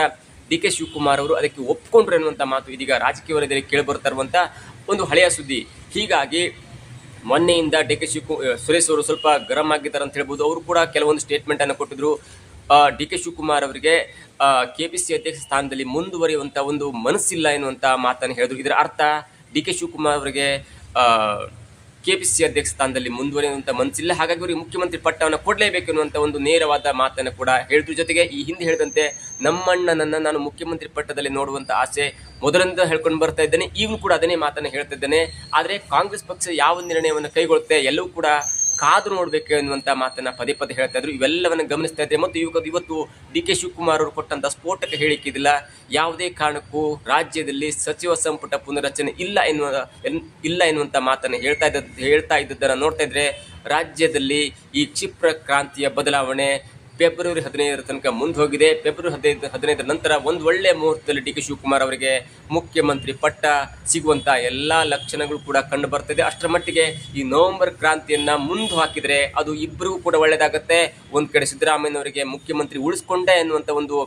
ಡಿ ಕೆ ಶಿವಕುಮಾರ್ ಅವರು ಅದಕ್ಕೆ ಒಪ್ಪಿಕೊಂಡ್ರು ಎನ್ನುವಂಥ ಮಾತು ಇದೀಗ ರಾಜಕೀಯ ವಲಯದಲ್ಲಿ ಕೇಳಿಬರ್ತಾ ಇರುವಂಥ ಒಂದು ಹಳೆಯ ಸುದ್ದಿ. ಹೀಗಾಗಿ ಮೊನ್ನೆಯಿಂದ ಡಿ ಕೆ ಸುರೇಶ್ ಅವರು ಸ್ವಲ್ಪ ಗರಂ ಆಗಿದ್ದಾರೆ ಅಂತ ಹೇಳ್ಬೋದು. ಅವರು ಕೂಡ ಕೆಲವೊಂದು ಸ್ಟೇಟ್ಮೆಂಟ್ ಅನ್ನು ಕೊಟ್ಟಿದ್ರು. ಡಿ ಕೆ ಶಿವಕುಮಾರ್ ಅವರಿಗೆ ಕೆಪಿಸಿ ಅಧ್ಯಕ್ಷ ಸ್ಥಾನದಲ್ಲಿ ಮುಂದುವರಿಯುವಂಥ ಒಂದು ಮನಸ್ಸಿಲ್ಲ ಎನ್ನುವಂಥ ಮಾತನ್ನು ಹೇಳಿದ್ರು. ಇದರ ಅರ್ಥ ಡಿ ಕೆ ಶಿವಕುಮಾರ್ ಅವರಿಗೆ ಕೆಪಿಸಿ ಅಧ್ಯಕ್ಷ ಸ್ಥಾನದಲ್ಲಿ ಮುಂದುವರಿಯುವಂಥ ಮನಸ್ಸಿಲ್ಲ, ಹಾಗಾಗಿ ಅವರಿಗೆ ಮುಖ್ಯಮಂತ್ರಿ ಪಟ್ಟವನ್ನು ಕೊಡಲೇಬೇಕು ಎನ್ನುವಂಥ ಒಂದು ನೇರವಾದ ಮಾತನ್ನು ಕೂಡ ಹೇಳಿದ್ರು. ಜೊತೆಗೆ ಈ ಹಿಂದೆ ಹೇಳಿದಂತೆ ನಮ್ಮಣ್ಣನನ್ನು ನಾನು ಮುಖ್ಯಮಂತ್ರಿ ಪಟ್ಟದಲ್ಲಿ ನೋಡುವಂಥ ಆಸೆ ಮೊದಲಿಂದ ಹೇಳ್ಕೊಂಡು ಬರ್ತಾ ಇದ್ದೇನೆ, ಈಗಲೂ ಕೂಡ ಅದನ್ನೇ ಮಾತನ್ನು ಹೇಳ್ತಾ ಇದ್ದೇನೆ. ಆದರೆ ಕಾಂಗ್ರೆಸ್ ಪಕ್ಷ ಯಾವ ನಿರ್ಣಯವನ್ನು ಕೈಗೊಳ್ಳುತ್ತೆ ಎಲ್ಲವೂ ಕೂಡ ಕಾದು ನೋಡಬೇಕು ಎನ್ನುವಂಥ ಮಾತನ್ನು ಪದೇ ಪದೇ ಹೇಳ್ತಾ ಇದ್ರು. ಇವೆಲ್ಲವನ್ನು ಗಮನಿಸ್ತಾ ಇದ್ದೆ. ಮತ್ತು ಇವತ್ತು ಡಿ ಕೆ ಶಿವಕುಮಾರ್ ಅವರು ಕೊಟ್ಟಂಥ ಸ್ಫೋಟಕ ಹೇಳಿಕೆ ಇದಿಲ್ಲ, ಯಾವುದೇ ಕಾರಣಕ್ಕೂ ರಾಜ್ಯದಲ್ಲಿ ಸಚಿವ ಸಂಪುಟ ಪುನರಚನೆ ಇಲ್ಲ ಎನ್ನುವಂಥ ಮಾತನ್ನು ಹೇಳ್ತಾ ಇದ್ದದ್ದನ್ನು ನೋಡ್ತಾ ಇದ್ರೆ ರಾಜ್ಯದಲ್ಲಿ ಈ ಕ್ಷಿಪ್ರ ಕ್ರಾಂತಿಯ ಬದಲಾವಣೆ ಫೆಬ್ರವರಿ 15ರ ತನಕ ಮುಂದೆ ಹೋಗಿದೆ. ಫೆಬ್ರವರಿ 15ರ ನಂತರ ಒಂದು ಒಳ್ಳೆಯ ಮುಹೂರ್ತದಲ್ಲಿ ಡಿ ಕೆ ಶಿವಕುಮಾರ್ ಅವರಿಗೆ ಮುಖ್ಯಮಂತ್ರಿ ಪಟ್ಟ ಸಿಗುವಂಥ ಎಲ್ಲ ಲಕ್ಷಣಗಳು ಕೂಡ ಕಂಡು ಬರ್ತಿದೆ. ಅಷ್ಟರ ಮಟ್ಟಿಗೆ ಈ ನವೆಂಬರ್ ಕ್ರಾಂತಿಯನ್ನು ಮುಂದೆ ಹಾಕಿದರೆ ಅದು ಇಬ್ಬರಿಗೂ ಕೂಡ ಒಳ್ಳೆಯದಾಗುತ್ತೆ. ಒಂದು ಕಡೆ ಸಿದ್ದರಾಮಯ್ಯನವರಿಗೆ ಮುಖ್ಯಮಂತ್ರಿ ಉಳಿಸ್ಕೊಂಡೆ ಎನ್ನುವಂಥ ಒಂದು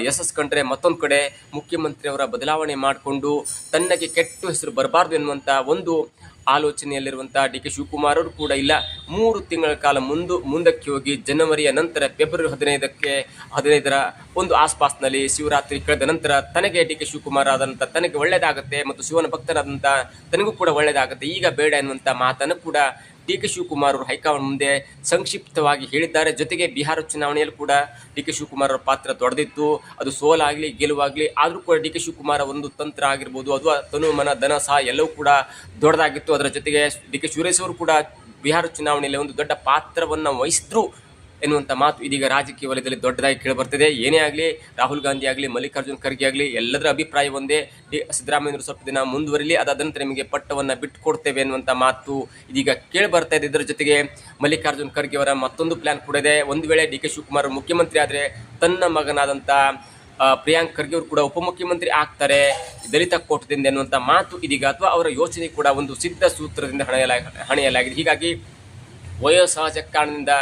ಯಶಸ್ಸು ಕಂಡ್ರೆ, ಮತ್ತೊಂದು ಕಡೆ ಮುಖ್ಯಮಂತ್ರಿ ಅವರ ಬದಲಾವಣೆ ಮಾಡಿಕೊಂಡು ತನ್ನಗೆ ಕೆಟ್ಟ ಹೆಸರು ಬರಬಾರ್ದು ಎನ್ನುವಂಥ ಒಂದು ಆಲೋಚನೆಯಲ್ಲಿರುವಂಥ ಡಿ ಕೆ ಶಿವಕುಮಾರ್ ಅವರು ಕೂಡ ಇಲ್ಲ, 3 ತಿಂಗಳ ಕಾಲ ಮುಂದಕ್ಕೆ ಹೋಗಿ ಜನವರಿಯ ನಂತರ ಫೆಬ್ರವರಿ 15ರ ಒಂದು ಆಸ್ಪಾಸ್ನಲ್ಲಿ ಶಿವರಾತ್ರಿ ಕಳೆದ ನಂತರ ತನಗೆ ಡಿ ಕೆ ಶಿವಕುಮಾರ್ ಆದಂಥ ತನಗೆ ಒಳ್ಳೆಯದಾಗುತ್ತೆ ಮತ್ತು ಶಿವನ ಭಕ್ತರಾದಂಥ ತನಗೂ ಕೂಡ ಒಳ್ಳೆಯದಾಗುತ್ತೆ, ಈಗ ಬೇಡ ಎನ್ನುವಂಥ ಮಾತನ್ನು ಕೂಡ ಡಿ ಕೆ ಶಿವಕುಮಾರ್ ಅವರು ಹೈಕಮಾಂಡ್ ಮುಂದೆ ಸಂಕ್ಷಿಪ್ತವಾಗಿ ಹೇಳಿದ್ದಾರೆ. ಜೊತೆಗೆ ಬಿಹಾರ ಚುನಾವಣೆಯಲ್ಲಿ ಕೂಡ ಡಿ ಕೆ ಶಿವಕುಮಾರ್ ಅವರ ಪಾತ್ರ ದೊಡ್ಡದಿತ್ತು, ಅದು ಸೋಲಾಗಲಿ ಗೆಲುವಾಗಲಿ, ಆದರೂ ಕೂಡ ಡಿ ಕೆ ಶಿವಕುಮಾರ್ ಒಂದು ತಂತ್ರ ಆಗಿರ್ಬೋದು ಅಥವಾ ತನು ಮನ ಧನ ಸಹ ಎಲ್ಲವೂ ಕೂಡ ದೊಡ್ಡದಾಗಿತ್ತು. ಅದರ ಜೊತೆಗೆ ಡಿ ಕೆ ಸುರೇಶ್ ಅವರು ಕೂಡ ಬಿಹಾರ ಚುನಾವಣೆಯಲ್ಲಿ ಒಂದು ದೊಡ್ಡ ಪಾತ್ರವನ್ನು ವಹಿಸಿದ್ರು ಎನ್ನುವಂಥ ಮಾತು ಇದೀಗ ರಾಜಕೀಯ ವಲಯದಲ್ಲಿ ದೊಡ್ಡದಾಗಿ ಕೇಳಿಬರ್ತಿದೆ. ಏನೇ ಆಗಲಿ, ರಾಹುಲ್ ಗಾಂಧಿ ಆಗಲಿ, ಮಲ್ಲಿಕಾರ್ಜುನ್ ಖರ್ಗೆ ಆಗಲಿ, ಎಲ್ಲದರ ಅಭಿಪ್ರಾಯ ಒಂದೇ, ಸಿದ್ದರಾಮಯ್ಯರು ಸ್ವಲ್ಪ ದಿನ ಮುಂದುವರಿಲಿ, ಅದಾದ ನಂತರ ನಿಮಗೆ ಪಟ್ಟವನ್ನು ಬಿಟ್ಟು ಕೊಡ್ತೇವೆ ಎನ್ನುವಂಥ ಮಾತು ಇದೀಗ ಕೇಳಿ ಬರ್ತಾ ಇದೆ. ಇದರ ಜೊತೆಗೆ ಮಲ್ಲಿಕಾರ್ಜುನ್ ಖರ್ಗೆ ಅವರ ಮತ್ತೊಂದು ಪ್ಲಾನ್ ಕೂಡ ಇದೆ. ಒಂದು ವೇಳೆ ಡಿ ಕೆ ಶಿವಕುಮಾರ್ ಮುಖ್ಯಮಂತ್ರಿ ಆದರೆ ತನ್ನ ಮಗನಾದಂಥ ಪ್ರಿಯಾಂಕ್ ಖರ್ಗೆ ಅವರು ಕೂಡ ಉಪಮುಖ್ಯಮಂತ್ರಿ ಆಗ್ತಾರೆ ದಲಿತ ಕೋಟದಿಂದ ಎನ್ನುವಂಥ ಮಾತು ಇದೀಗ, ಅಥವಾ ಅವರ ಯೋಚನೆ ಕೂಡ ಒಂದು ಸಿದ್ಧ ಸೂತ್ರದಿಂದ ಹಣೆಯಲಾಗಿದೆ. ಹೀಗಾಗಿ ವಯೋಸಹಜ ಕಾರಣದಿಂದ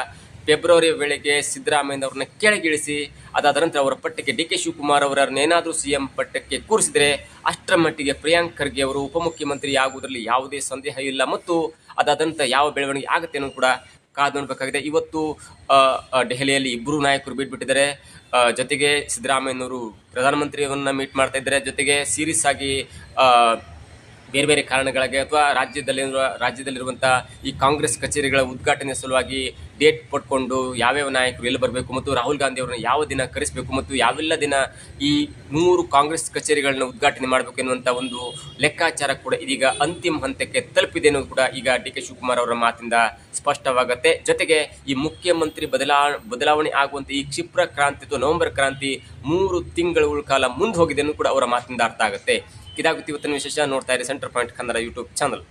ಫೆಬ್ರವರಿ ವೇಳೆಗೆ ಸಿದ್ದರಾಮಯ್ಯನವ್ರನ್ನ ಕೆಳಗಿಳಿಸಿ ಅದಾದ ನಂತರ ಅವರ ಪಟ್ಟಕ್ಕೆ ಡಿ ಕೆ ಶಿವಕುಮಾರ್ ಅವರನ್ನೇನಾದರೂ CM ಪಟ್ಟಕ್ಕೆ ಕೂರಿಸಿದರೆ ಅಷ್ಟರ ಮಟ್ಟಿಗೆ ಪ್ರಿಯಾಂಕ್ ಖರ್ಗೆ ಅವರು ಉಪಮುಖ್ಯಮಂತ್ರಿ ಆಗುವುದರಲ್ಲಿ ಯಾವುದೇ ಸಂದೇಹ ಇಲ್ಲ. ಮತ್ತು ಅದಾದಂಥ ಯಾವ ಬೆಳವಣಿಗೆ ಆಗುತ್ತೆ ಅನ್ನೋದು ಕೂಡ ಕಾದು ನೋಡಬೇಕಾಗಿದೆ. ಇವತ್ತು ದೆಹಲಿಯಲ್ಲಿ ಇಬ್ಬರು ನಾಯಕರು ಬಿಟ್ಬಿಟ್ಟಿದ್ದಾರೆ. ಜೊತೆಗೆ ಸಿದ್ದರಾಮಯ್ಯನವರು ಪ್ರಧಾನಮಂತ್ರಿಯವರನ್ನ ಮೀಟ್ ಮಾಡ್ತಾ ಇದ್ದಾರೆ. ಜೊತೆಗೆ ಸೀರಿಯಸ್ ಆಗಿ ಬೇರೆ ಬೇರೆ ಕಾರಣಗಳಿಗೆ ಅಥವಾ ರಾಜ್ಯದಲ್ಲಿರುವಂಥ ಈ ಕಾಂಗ್ರೆಸ್ ಕಚೇರಿಗಳ ಉದ್ಘಾಟನೆ ಸಲುವಾಗಿ ಡೇಟ್ ಪಡ್ಕೊಂಡು ಯಾವ್ಯಾವ ನಾಯಕರು ಎಲ್ಲಿ ಬರಬೇಕು ಮತ್ತು ರಾಹುಲ್ ಗಾಂಧಿ ಅವರನ್ನ ಯಾವ ದಿನ ಕರೆಸಬೇಕು ಮತ್ತು ಯಾವೆಲ್ಲ ದಿನ ಈ 3 ಕಾಂಗ್ರೆಸ್ ಕಚೇರಿಗಳನ್ನ ಉದ್ಘಾಟನೆ ಮಾಡಬೇಕು ಎನ್ನುವಂಥ ಒಂದು ಲೆಕ್ಕಾಚಾರ ಕೂಡ ಇದೀಗ ಅಂತಿಮ ಹಂತಕ್ಕೆ ತಲುಪಿದೆ ಅನ್ನೋದು ಕೂಡ ಈಗ ಡಿ ಕೆ ಶಿವಕುಮಾರ್ ಅವರ ಮಾತಿಂದ ಸ್ಪಷ್ಟವಾಗುತ್ತೆ. ಜೊತೆಗೆ ಈ ಮುಖ್ಯಮಂತ್ರಿ ಬದಲಾವಣೆ ಆಗುವಂಥ ಈ ಕ್ಷಿಪ್ರ ಕ್ರಾಂತಿ ಅಥವಾ ನವೆಂಬರ್ ಕ್ರಾಂತಿ 3 ತಿಂಗಳ ಕಾಲ ಮುಂದೆ ಹೋಗಿದೆ ಅನ್ನೋದು ಕೂಡ ಅವರ ಮಾತಿಂದ ಅರ್ಥ ಆಗುತ್ತೆ. ಇದಾಗುತ್ತೆ ಇವತ್ತಿನ ವಿಶೇಷ. ನೋಡ್ತಾ ಇರಿ centre point Kannada YouTube channel.